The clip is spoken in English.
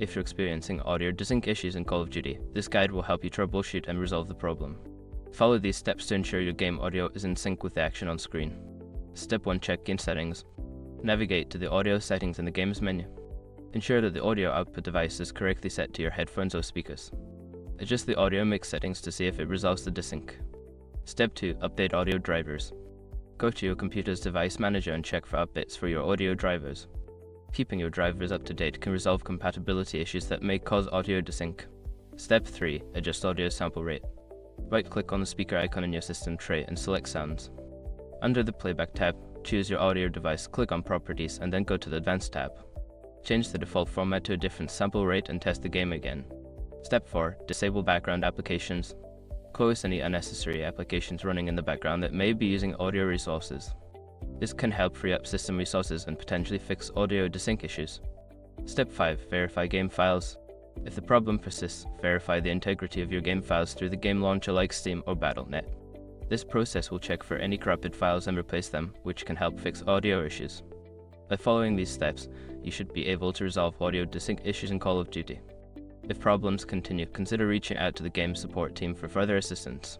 if you're experiencing audio desync issues in Call of Duty. This guide will help you troubleshoot and resolve the problem. Follow these steps to ensure your game audio is in sync with the action on screen. Step 1. Check game settings. Navigate to the audio settings in the game's menu. Ensure that the audio output device is correctly set to your headphones or speakers. Adjust the audio mix settings to see if it resolves the desync. Step 2. Update audio drivers. Go to your computer's device manager and check for updates for your audio drivers. Keeping your drivers up to date can resolve compatibility issues that may cause audio desync. Step 3. Adjust audio sample rate. Right-click on the speaker icon in your system tray and select Sounds. Under the Playback tab, choose your audio device, click on Properties, and then go to the Advanced tab. Change the default format to a different sample rate and test the game again. Step 4. Disable background applications. Close any unnecessary applications running in the background that may be using audio resources. This can help free up system resources and potentially fix audio desync issues. Step 5. Verify game files. If the problem persists, verify the integrity of your game files through the game launcher like Steam or Battle.net. This process will check for any corrupted files and replace them, which can help fix audio issues. By following these steps, you should be able to resolve audio desync issues in Call of Duty. If problems continue, consider reaching out to the game support team for further assistance.